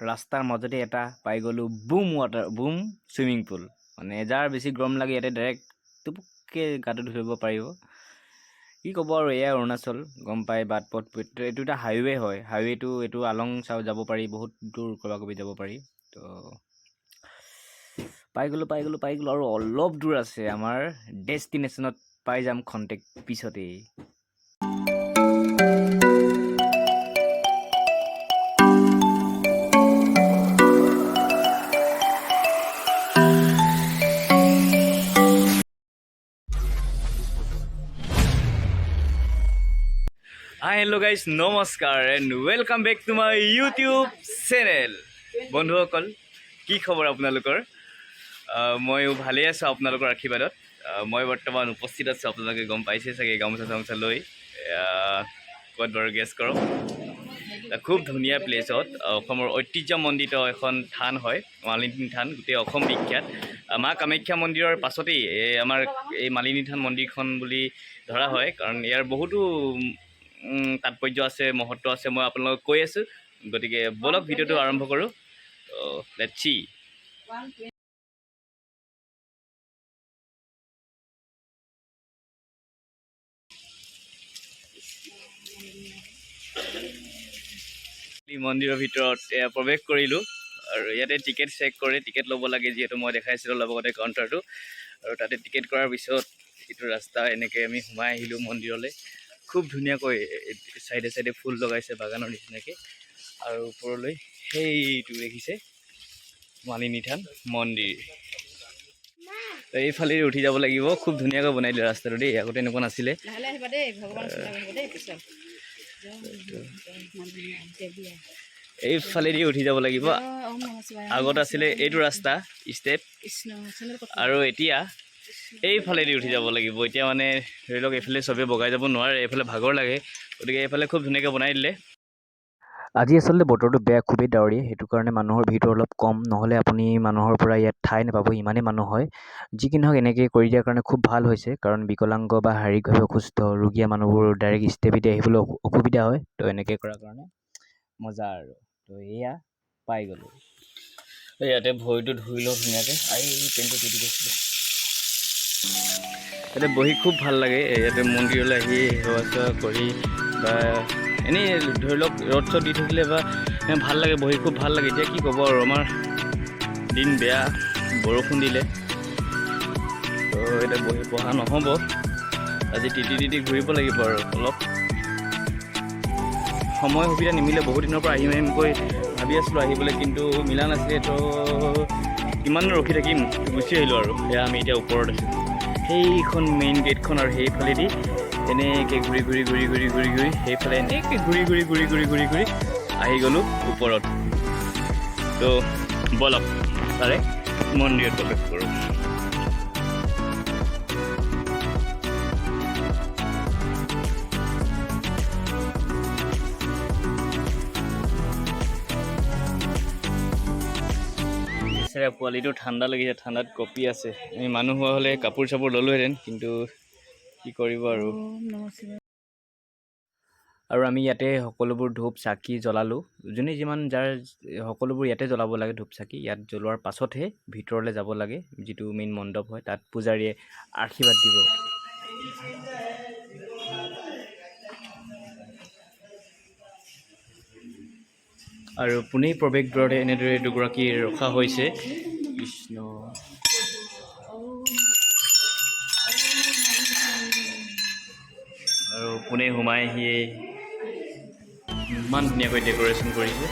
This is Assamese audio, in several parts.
ৰাস্তাৰ মাজতে এটা পাই গ'লো বুম চুইমিং পুল। মানে যাৰ বেছি গৰম লাগে ইয়াতে ডাইৰেক্ট টুপুককে গাটো ধুব পাৰিব। কি ক'ব আৰু এয়া অৰুণাচল গম পাই বাট পথ এইটো এটা হাইৱে হয়। হাইৱেটো এইটো আলং চাও যাব পাৰি, বহুত দূৰ কবাকবি যাব পাৰি। তো পাই গ'লো আৰু অলপ দূৰ আছে আমাৰ ডেষ্টিনেশ্যনত পাই যাম খন্তেক পিছতেই। Hi, hello guys, নমস্কাৰ and welcome back to my YouTube channel. বন্ধুসকল কি খবৰ আপোনালোকৰ? ময়ো ভালে আছো আপোনালোকৰ আশীৰ্বাদত। মই বৰ্তমান উপস্থিত আছো, আপোনালোকে গম পাইছে চাগে গামোচা লৈ। ক'ত বাৰু গেছ কৰক। খুব ধুনীয়া প্লেচত অসমৰ ঐতিহ্যমণ্ডিত এখন থান হয়, মালিনী থান, গোটেই অসম বিখ্যাত। মা কামাখ্যা মন্দিৰৰ পাছতেই আমাৰ এই মালিনী থান মন্দিৰখন বুলি ধৰা হয়, কাৰণ ইয়াৰ বহুতো তাৎপৰ্য আছে, মহত্ব আছে, মই আপোনালোকক কৈ আছোঁ। গতিকে বলক ভিডিঅ'টো আৰম্ভ কৰোঁ। লেটছ সি। মন্দিৰৰ ভিতৰত প্ৰৱেশ কৰিলোঁ আৰু ইয়াতে টিকেট চেক কৰে, টিকেট ল'ব লাগে, যিহেতু মই দেখাইছিলোঁ অলপ আগতে কাউণ্টাৰটো। আৰু তাতে টিকেট কৰাৰ পিছত এইটো ৰাস্তা এনেকৈ আমি সোমাই আহিলোঁ মন্দিৰলৈ। খুব ধুনীয়াকৈ চাইডে চাইডে ফুল লগাইছে বাগানৰ নিচিনাকৈ। আৰু ওপৰলৈ সেইটো দেখিছে মালিনী থান মন্দিৰ। এইফালে উঠি যাব লাগিব। খুব ধুনীয়াকৈ বনাই দিলে ৰাস্তাটো দেই, আগতে এনেকুৱা নাছিলে। এইফালেদি উঠি যাব লাগিব। আগত আছিলে এইটো ৰাস্তা ষ্টেপ, আৰু এতিয়া এইফালেদি উঠি যাব লাগিব। এতিয়া মানে ধৰি লওক এইফালে চবেই বগাই যাব নোৱাৰে, এইফালে ভাগৰ লাগে, গতিকে এইফালে খুব ধুনীয়াকৈ বনাই দিলে। আজি আচলতে বতৰটো বেয়া, খুবেই ডাৱৰীয়া, সেইটো কাৰণে মানুহৰ ভিৰটো অলপ কম, নহ'লে আপুনি মানুহৰ পৰা ইয়াত ঠাই নাপাব, ইমানেই মানুহ হয়। যি কি নহওক এনেকৈ কৰি দিয়াৰ কাৰণে খুব ভাল হৈছে, কাৰণ বিকলাংগ বা শাৰীৰিকভাৱে অসুস্থ ৰোগীয়া মানুহবোৰ ডাইৰেক্ট ষ্টেপেদি আহিবলৈ অসুবিধা হয়। তো এনেকৈ কৰাৰ কাৰণে মজা আৰু। তো এয়া পাই গ'লোঁ। ইয়াতে ভৰিটো ধুই লওঁ ধুনীয়াকৈ। পেণ্টটো দি গৈছিলে। ইয়াতে বহি খুব ভাল লাগে। ইয়াতে মন্দিৰলৈ আহি সেৱা চেৱা কৰি বা এনেই ধৰি লওক ৰদ চদ দি থাকিলে বা ভাল লাগে, বহি খুব ভাল লাগে। এতিয়া কি ক'ব আৰু, আমাৰ দিন বেয়া, বৰষুণ দিলে, তো এতিয়া বহি পঢ়া নহ'ব। আজি তিতি ঘূৰিব লাগিব আৰু অলপ। সময় সুবিধা নিমিলে, বহুত দিনৰ পৰা আহিমকৈ ভাবি আছিলোঁ আহিবলৈ, কিন্তু মিলা নাছিলে। তো কিমান ৰখি থাকিম, গুচি আহিলোঁ আৰু। এয়া আমি এতিয়া ওপৰত আছোঁ, সেইখন মেইন গেটখন, আৰু সেইফালেদি এনেকৈ ঘূৰি সেইফালে এনেকৈ ঘূৰি আহি গ'লোঁ ওপৰত। তো বলক তাৰে মন্দিৰত প্ৰৱেশ কৰোঁ। পোৱালিটো ঠাণ্ডা লাগিছে, ঠাণ্ডাত কঁপি আছে। আমি মানুহ হোৱা হ'লে কাপোৰ চাপোৰ ল'লোহেঁতেন, কিন্তু কি কৰিব আৰু। আৰু আমি ইয়াতে সকলোবোৰ ধূপ চাকি জ্বলালোঁ, যোনে যিমান যাৰ সকলোবোৰ ইয়াতে জ্বলাব লাগে ধূপ চাকি। ইয়াত জ্বলোৱাৰ পাছতহে ভিতৰলৈ যাব লাগে, যিটো মেইন মণ্ডপ হয়, তাত পূজাৰীয়ে আশীৰ্বাদ দিব। আৰু পোনেই প্ৰৱেশ দ্বাৰতে এনেদৰে দুগৰাকী ৰখা হৈছে। কৃষ্ণ আৰু পোনে সোমাই আহিয়ে ইমান ধুনীয়াকৈ ডেক'ৰেশ্যন কৰিছে।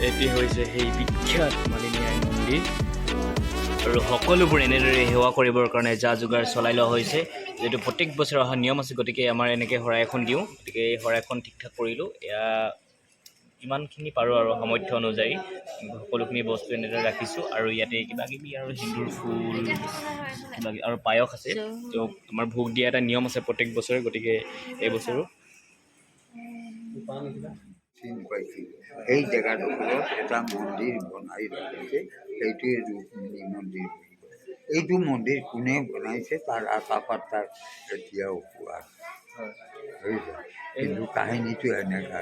এটি হৈছে সেই বিখ্যাত মালিনী আই মন্দিৰ, আৰু সকলোবোৰ এনেদৰে সেৱা কৰিবৰ কাৰণে যা যোগাৰ চলাই লোৱা হৈছে, যিহেতু প্ৰত্যেক বছৰে অহা নিয়ম আছে। গতিকে আমাৰ এনেকৈ শৰাই এখন দিওঁ, গতিকে এই শৰাইখন ঠিক ঠাক কৰিলোঁ। এয়া ইমানখিনি পাৰোঁ আৰু সামৰ্থ্য অনুযায়ী সকলোখিনি বস্তু এনেদৰে ৰাখিছোঁ। আৰু ইয়াতে কিবাকিবি আৰু সিন্দুৰ ফুল কিবাকিবি আৰু পায়স আছে। তো আমাৰ ভোগ দিয়া এটা নিয়ম আছে প্ৰত্যেক বছৰে, গতিকে এই বছৰো এই জেগাডোখৰত এটা মন্দিৰ বনাই ৰাখিছে, সেইটোৱে ৰুক্মিণী মন্দিৰ। এইটো মন্দিৰ কোনে বনাইছে তাৰ আটা পাত্তা এতিয়াও পোৱা বুজিছে কিন্তু কাহিনীটো এনেকুৱা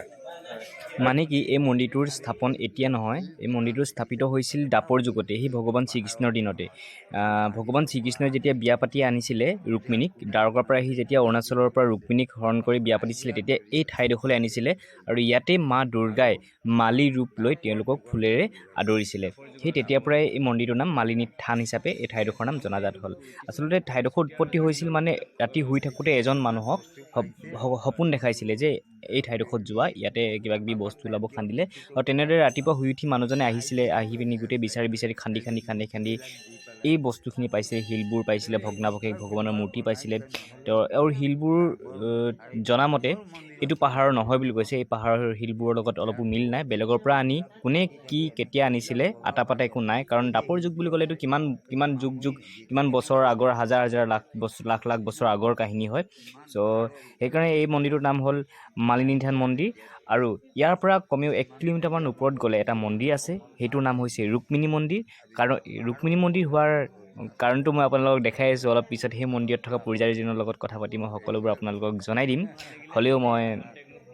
মানে কি এই মন্দিৰটোৰ স্থাপন এতিয়া নহয়, এই মন্দিৰটো স্থাপিত হৈছিল দাপৰ যুগতে, সেই ভগৱান শ্ৰীকৃষ্ণৰ দিনতে। ভগৱান শ্ৰীকৃষ্ণই যেতিয়া বিয়া পাতি আনিছিলে ৰুক্মিণীক, দ্বাৰকাৰ পৰা আহি যেতিয়া অৰুণাচলৰ পৰা ৰুক্মিণীক হৰণ কৰি বিয়া পাতিছিলে, তেতিয়া এই ঠাইডোখৰলৈ আনিছিলে আৰু ইয়াতে মা দুৰ্গাই মালি ৰূপ লৈ তেওঁলোকক ফুলেৰে আদৰিছিলে। সেই তেতিয়াৰ পৰাই এই মন্দিৰটোৰ নাম মালিনী থান হিচাপে এই ঠাইডোখৰ নাম জনাজাত হ'ল। আচলতে ঠাইডোখৰ উৎপত্তি হৈছিল মানে ৰাতি শুই থাকোঁতে এজন মানুহক সপোন দেখাইছিলে যে এই ঠাইডোখৰত যোৱা, ইয়াতে কিবা কিবি বস্তু ওলাব খান্দিলে, আৰু তেনেদৰে ৰাতিপুৱা শুই উঠি মানুহজনে আহি পিনি গোটেই বিচাৰি খান্দি এই বস্তুখিনি পাইছিলে, শিলবোৰ পাইছিলে, ভগ্নাৱশেষ ভগৱানৰ মূৰ্তি পাইছিলে। আৰু শিলবোৰ জনামতে এইটো পাহাৰৰ নহয় বুলি কৈছে, এই পাহাৰৰ শিলবোৰৰ লগত অলপো মিল নাই, বেলেগৰ পৰা আনি কোনে কি কেতিয়া আনিছিলে আটা পাতা একো নাই, কাৰণ দাপৰ যুগ বুলি ক'লেতো কিমান যুগ কিমান বছৰ আগৰ, হাজাৰ লাখ বছৰ আগৰ কাহিনী হয়। চ' সেইকাৰণে এই মন্দিৰটোৰ নাম হ'ল মালিনী থান মন্দিৰ। আৰু ইয়াৰ পৰা কমেও 1 কিলোমিটাৰমান ওপৰত গ'লে এটা মন্দিৰ আছে, সেইটোৰ নাম হৈছে ৰুক্মিণী মন্দিৰ। কাৰণ ৰুক্মিণী মন্দিৰ হোৱাৰ কাৰণটো মই আপোনালোকক দেখাই আছোঁ, অলপ পিছত সেই মন্দিৰত থকা পূজাৰীজনৰ লগত কথা পাতি মই সকলোবোৰ আপোনালোকক জনাই দিম। হ'লেও মই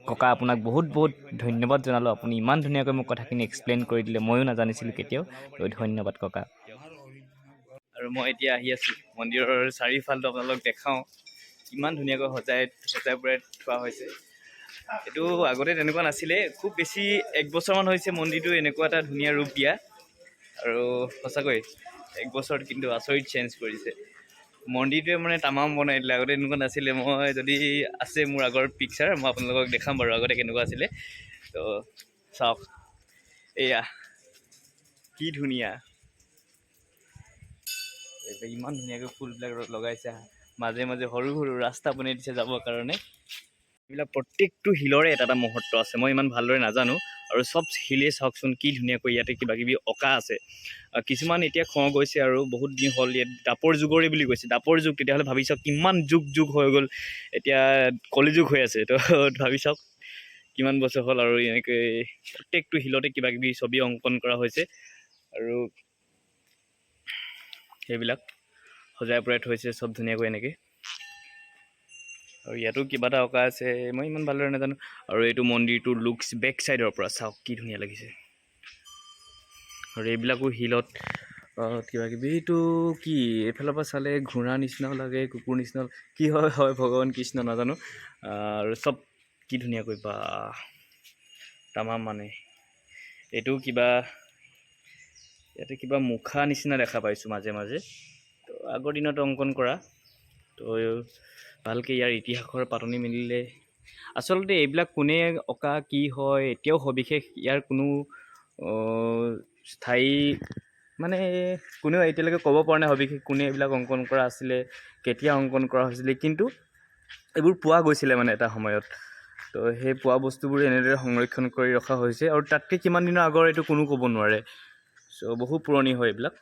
ককা আপোনাক বহুত ধন্যবাদ জনালোঁ, আপুনি ইমান ধুনীয়াকৈ মোক কথাখিনি এক্সপ্লেইন কৰি দিলে, ময়ো নাজানিছিলোঁ কেতিয়াও, তো ধন্যবাদ ককা। আৰু মই এতিয়া আহি আছোঁ মন্দিৰৰ চাৰিওফালটো আপোনালোকক দেখাওঁ, কিমান ধুনীয়াকৈ সজাই পৰাই থোৱা হৈছে। এইটো আগতে তেনেকুৱা নাছিলে, খুব বেছি 1 বছৰমান হৈছে মন্দিৰটো এনেকুৱা এটা ধুনীয়া ৰূপ দিয়া, আৰু সঁচাকৈ 1 বছৰত কিন্তু আচৰিত চেঞ্জ কৰিছে মন্দিৰটোৱে, মানে তামাম বনাই দিলে। আগতে এনেকুৱা নাছিলে, মই যদি আছে মোৰ আগৰ পিকচাৰ মই আপোনালোকক দেখাম বাৰু আগতে কেনেকুৱা আছিলে। তো চাওক, এয়া কি ধুনীয়া, ইমান ধুনীয়াকৈ ফুলবিলাক লগাইছে, মাজে মাজে সৰু ৰাস্তা বনাই দিছে যাবৰ কাৰণে। এইবিলাক প্ৰত্যেকটো শিলৰে এটা মুহূৰ্ত আছে, মই ইমান ভালদৰে নাজানো। আৰু চব শিলে চাওকচোন কি ধুনীয়াকৈ ইয়াতে কিবা কিবি অঁকা আছে। কিছুমান এতিয়া খোৱা গৈছে আৰু বহুত দিন হ'ল, ইয়াত দাপৰ যুগৰে বুলি কৈছে, দাপৰ যুগ, তেতিয়াহ'লে ভাবি চাওক কিমান যুগ হৈ গ'ল, এতিয়া কলিযুগ হৈ আছে, তো ভাবি চাওক কিমান বছৰ হ'ল। আৰু এনেকৈ প্ৰত্যেকটো শিলতে কিবা কিবি ছবি অংকন কৰা হৈছে, আৰু সেইবিলাক সজাই পৰাই থৈছে চব ধুনীয়াকৈ এনেকৈ। আৰু ইয়াতো কিবা এটা অঁকা আছে, মই ইমান ভালদৰে নাজানো। আৰু এইটো মন্দিৰটোৰ লুকছ বেক চাইডৰ পৰা চাওক কি ধুনীয়া লাগিছে। আৰু এইবিলাকো শিলত কিবা কিবি, এইটো কি এইফালৰ পৰা চালে ঘোঁৰা নিচিনাও লাগে, কুকুৰ নিচিনাও, কি হয় ভগৱান কৃষ্ণ নাজানো। আৰু চব কি ধুনীয়াকৈ বা তামাম, মানে এইটো কিবা ইয়াতে কিবা মুখা নিচিনা দেখা পাইছোঁ মাজে মাজে, তো আগৰ দিনত অংকন কৰা। তো ভালকৈ ইয়াৰ ইতিহাসৰ পাতনি মেলিলে, আচলতে এইবিলাক কোনে অঁকা কি হয় এতিয়াও সবিশেষ ইয়াৰ কোনো স্থায়ী, মানে কোনেও এতিয়ালৈকে ক'ব পৰা নাই সবিশেষ কোনে এইবিলাক অংকন কৰা আছিলে, কেতিয়া অংকন কৰা হৈছিলে। কিন্তু এইবোৰ পোৱা গৈছিলে মানে এটা সময়ত, তো সেই পোৱা বস্তুবোৰ এনেদৰে সংৰক্ষণ কৰি ৰখা হৈছে। আৰু তাতকৈ কিমান দিনৰ আগৰ এইটো কোনো ক'ব নোৱাৰে, চ' বহু পুৰণি হয় এইবিলাক।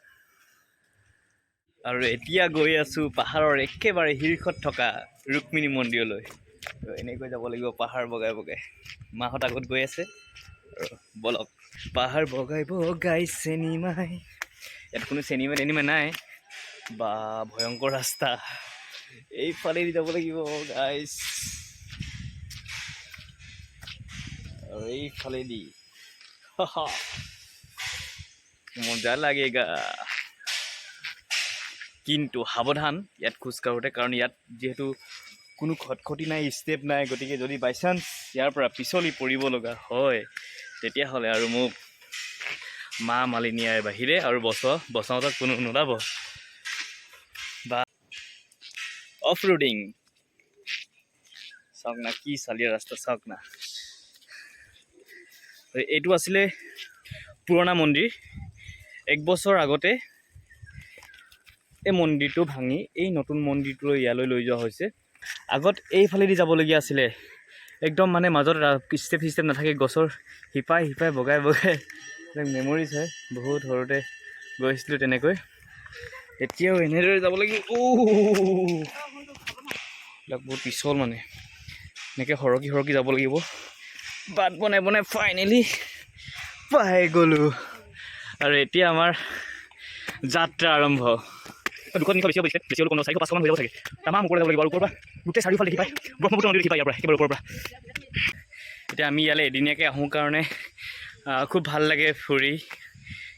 আৰু এতিয়া গৈ আছোঁ পাহাৰৰ একেবাৰে শীৰ্ষত থকা ৰুক্মিণী মন্দিৰলৈ। তো এনেকৈ যাব লাগিব পাহাৰ বগাই মাহঁত আগত গৈ আছে, আৰু বলক পাহাৰ বগাই চেনিমাই, ইয়াত কোনো চেনিমাই নাই, বা ভয়ংকৰ ৰাস্তা, এইফালেদি যাব লাগিব গাইছ, আৰু এইফালেদি মজা লাগেগা। কিন্তু সাৱধান ইয়াত খোজকাঢ়োঁতে, কাৰণ ইয়াত যিহেতু কোনো খটখটি নাই, ষ্টেপ নাই, গতিকে যদি বাই চান্স ইয়াৰ পৰা পিছলি পৰিব লগা হয়, তেতিয়াহ'লে আৰু মোক মা মালিনীয়াৰ বাহিৰে আৰু বচাওঁতে কোনো নোলাব। বা অফ ৰোডিং চাওক না, কি চালিয়া ৰাস্তা চাওক না। এইটো আছিলে পুৰণা মন্দিৰ, 1 বছৰ আগতে এই মন্দিৰটো ভাঙি এই নতুন মন্দিৰটো ইয়ালৈ লৈ যোৱা হৈছে। আগত এইফালেদি যাবলগীয়া আছিলে, একদম মানে মাজত ষ্টেপ নাথাকে, গছৰ শিপাই বগাই মেমৰিজ হয়, বহুত সৰুতে গৈছিলোঁ তেনেকৈ। এতিয়াও এনেদৰে যাব লাগিব, এইবিলাক বহুত পিছল, মানে এনেকৈ সৰকি যাব লাগিব। বাট বনাই ফাইনেলি পাই গ'লোঁ, আৰু এতিয়া আমাৰ যাত্ৰা আৰম্ভ। 200 300 বেছি হ'লেও 400 500 মান হৈ যাব চাগে তামাম ওপৰলৈ যাব লাগিব আৰু ওপৰৰ পৰা গোটেই চাৰিওফালে দেখি পায় ব্ৰহ্মপুত্ৰ নদী দেখি পায় ইয়াৰ পৰা একেবাৰে ওপৰৰ পৰা এতিয়া আমি ইয়ালৈ এদিনীয়াকৈ আহোঁ কাৰণে খুব ভাল লাগে ফুৰি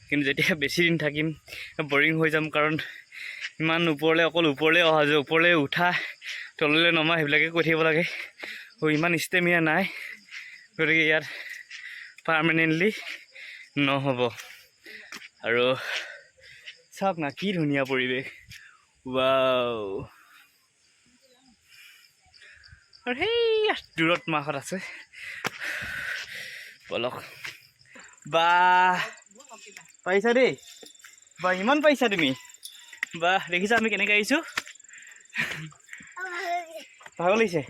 কিন্তু যেতিয়া বেছি দিন থাকিম বৰিং হৈ যাম কাৰণ ইমান ওপৰলৈ অকল ওপৰলৈ অহা যোৱা ওপৰলৈ উঠা তললৈ নমা সেইবিলাকে কৈ থাকিব লাগে ইমান ষ্টেমিনা নাই গতিকে ইয়াত পাৰ্মানেণ্টলি নহ'ব আৰু চাওক না কি ধুনীয়া পৰিৱেশ ৱাও আৰু সেই দূৰত মাহত আছে বলক বা পাইছা দেই বা ইমান পাইছা তুমি বা দেখিছা আমি কেনেকৈ আহিছোঁ ভাগৰ লাগিছে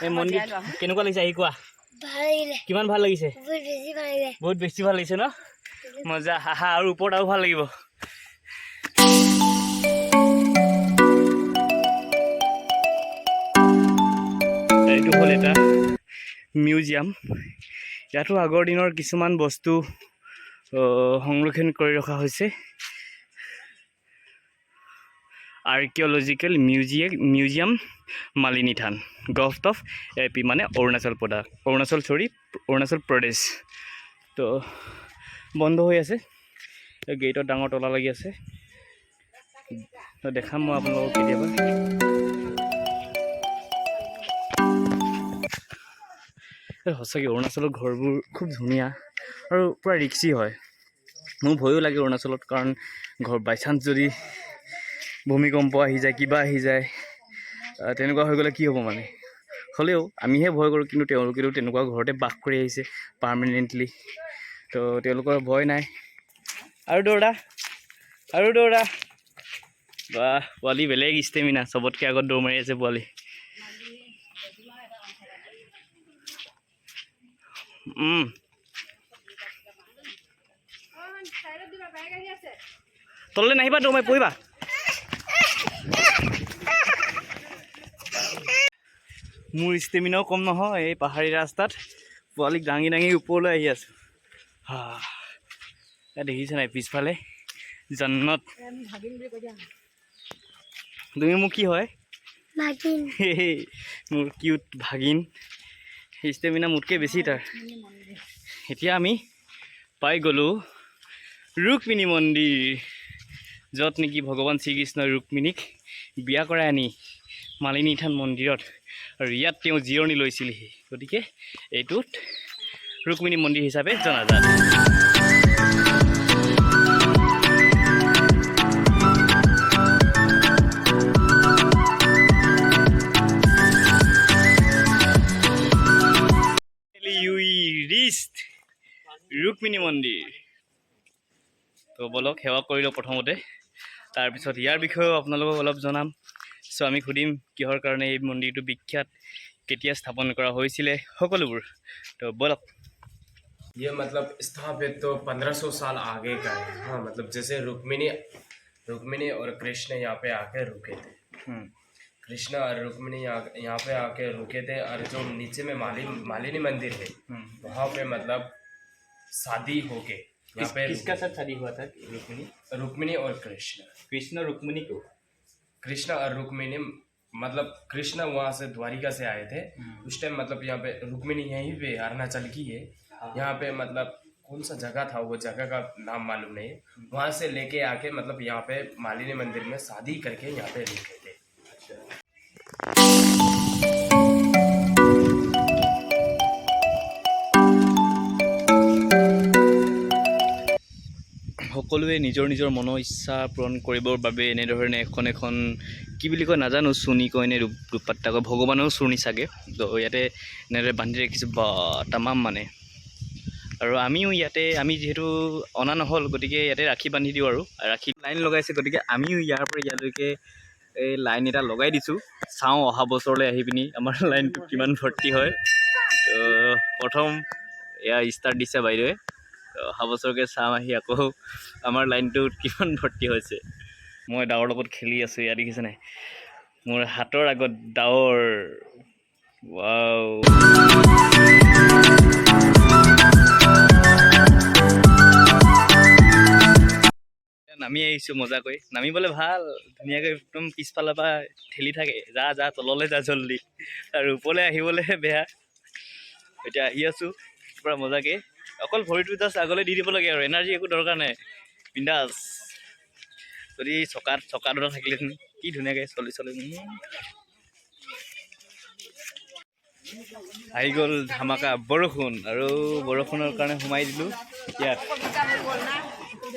এই মন্দিৰ কেনেকুৱা লাগিছে আহি কোৱা কিমান ভাল লাগিছে বহুত বেছি ভাল লাগিছে ন মজা হাহা আৰু ওপৰত আৰু ভাল লাগিব এইটো হ'ল এটা মিউজিয়াম ইয়াতো আগৰ দিনৰ কিছুমান বস্তু সংৰক্ষণ কৰি ৰখা হৈছে archaeological museum Malini than govt of AP মানে অৰুণাচল প্ৰদেশ তো বন্ধ হৈ আছে গেটত ডাঙৰ তলা লাগি আছে তো দেখাম মই আপোনালোকক কেতিয়াবা সঁচাকৈ অৰুণাচলৰ ঘৰবোৰ খুব ধুনীয়া আৰু পূৰা ৰিক্সি হয় মোৰ ভয়ো লাগে অৰুণাচলত কাৰণ ঘৰ বাই চান্স যদি ভূমিকম্প আহি যায় কিবা আহি যায় তেনেকুৱা হৈ গ'লে কি হ'ব মানে হ'লেও আমিহে ভয় কৰোঁ কিন্তু তেওঁলোকেতো তেনেকুৱা ঘৰতে বাস কৰি আহিছে পাৰ্মানেণ্টলি তো তেওঁলোকৰ ভয় নাই আৰু দৌৰা বা পোৱালি বেলেগ ষ্টেমিনা চবতকৈ আগত দৌৰ মাৰি আছে পোৱালি তললৈ নাহিবা দৌৰ মাৰি পৰিবা মোৰ ষ্টেমিনাও কম নহয় এই পাহাৰী ৰাস্তাত পোৱালিক দাঙি ওপৰলৈ আহি আছোঁ দেখিছে নাই পিছফালে জন্নত তুমি মোক কি হয় মোৰ কিউট ভাগিন ষ্টেমিনা মোতকৈ বেছি তাৰ এতিয়া আমি পাই গ'লোঁ ৰুক্মিণী মন্দিৰ য'ত নেকি ভগৱান শ্ৰীকৃষ্ণই ৰুক্মিণীক বিয়া কৰাই আনি মালিনী থান মন্দিৰত আৰু ইয়াত তেওঁ জিৰণি লৈছিলহি গতিকে এইটোত ৰুক্মিণী মন্দিৰ হিচাপে জনাজাত ৰুক্মিণী মন্দিৰ তো বলক সেৱা কৰি লওঁ প্ৰথমতে তাৰপিছত ইয়াৰ বিষয়েও আপোনালোকক অলপ জনাম চ' আমি সুধিম কিহৰ কাৰণে এই মন্দিৰটো বিখ্যাত কেতিয়া স্থাপন কৰা হৈছিলে সকলোবোৰ তো বলক ये मतलब स्थापित तो 1500 साल आगे का है हाँ मतलब जैसे रुक्मिणी और कृष्ण यहाँ पे आके रुके थे कृष्ण और रुक्मिणी यहाँ पे आके रुके थे और जो नीचे में मालिनी मंदिर है वहाँ पे मतलब शादी होके यहाँ पे किसका साथ शादी हुआ था रुक्मिणी और कृष्ण रुक्मिणी को कृष्ण और रुक्मिणी मतलब कृष्ण वहाँ से द्वारिका से आए थे उस टाइम मतलब यहाँ पे रुक्मिणी यहीं पे अरुणाचल की है यहाँ पे मतलब कौन सा जगह था वो जगह का नाम मालूम नहीं है वहाँ से लेके आके मतलब यहाँ पे मालिनी मंदिर में शादी करके यहाँ पे रुके थे সকলোৱে নিজৰ নিজৰ মনৰ ইচ্ছা পূৰণ কৰিবৰ বাবে এনেধৰণে এখন কি বুলি কয় নাজানো চুনি কয় নে ৰূপপাত্তা কয় ভগৱানেও চুনি চাগে তো ইয়াতে এনেদৰে বান্ধি ৰাখিছোঁ বা তামাম মানে আৰু আমিও ইয়াতে আমি যিহেতু অনা নহ'ল গতিকে ইয়াতে ৰাখি বান্ধি দিওঁ আৰু ৰাখি লাইন লগাইছে গতিকে আমিও ইয়াৰ পৰা ইয়ালৈকে এই লাইন এটা লগাই দিছোঁ চাওঁ অহা বছৰলৈ আহি পিনি আমাৰ লাইনটো কিমান ভৰ্তি হয় তো প্ৰথম এয়া ষ্টাৰ্ট দিছে বাইদেৱে অহা বছৰকৈ চাম আহি আকৌ আমাৰ লাইনটোত কিমান ভৰ্তি হৈছে মই ডাৱৰ লগত খেলি আছোঁ ইয়াত দেখিছে নাই মোৰ হাতৰ আগত ডাৱৰ ৱাও নামি আহিছোঁ মজাকৈ নামিবলৈ ভাল ধুনীয়াকৈ একদম পিছফালৰ পৰা ঠেলি থাকে যা যা তললৈ যা জল্দি আৰু ওপৰলৈ আহিবলৈ বেয়া এতিয়া আহি আছোঁ পূৰা মজাকৈ অকল ভৰিটো জাষ্ট আগলৈ দি দিব লাগে আৰু এনাৰ্জি একো দৰকাৰ নাই বিন্দাছ যদি চকা দুটা থাকিলেহেঁতেন কি ধুনীয়াকৈ চলি আহি গ'ল ধামাকা বৰষুণ আৰু বৰষুণৰ কাৰণে সোমাই দিলোঁ ইয়াত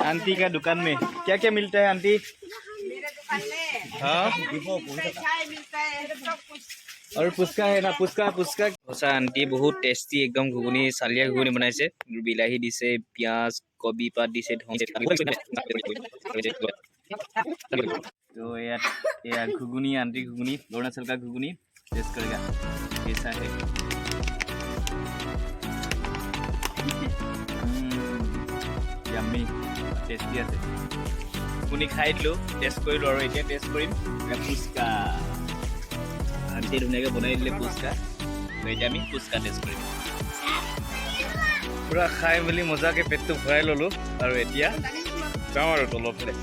आंटी का दुकान में क्या क्या मिलता है आंटी हाँ और पुचका है ना पुचका सचा आंटी बहुत टेस्टी एकदम घुगुनी सालिया घुगुनी बनाइছে বিলাহী দিছে পিঁয়াজ কবি পাত দিছে तो यार घुगुनी आंटी घुगुनी अरुणाचल का घुगुनी टेस्ट करेगा कैसा है यम्मी টেষ্টি আছে আপুনি খাই দিলোঁ টেষ্ট কৰিলোঁ আৰু এতিয়া টেষ্ট কৰিম ফুচকা আন্টিয়ে ধুনীয়াকৈ বনাই দিলে ফুচকা এতিয়া আমি ফুচকা টেষ্ট কৰিম পূৰা খাই মেলি মজাকৈ পেটটো ভৰাই ল'লোঁ আৰু এতিয়া যাওঁ আৰু তলৰ ফালে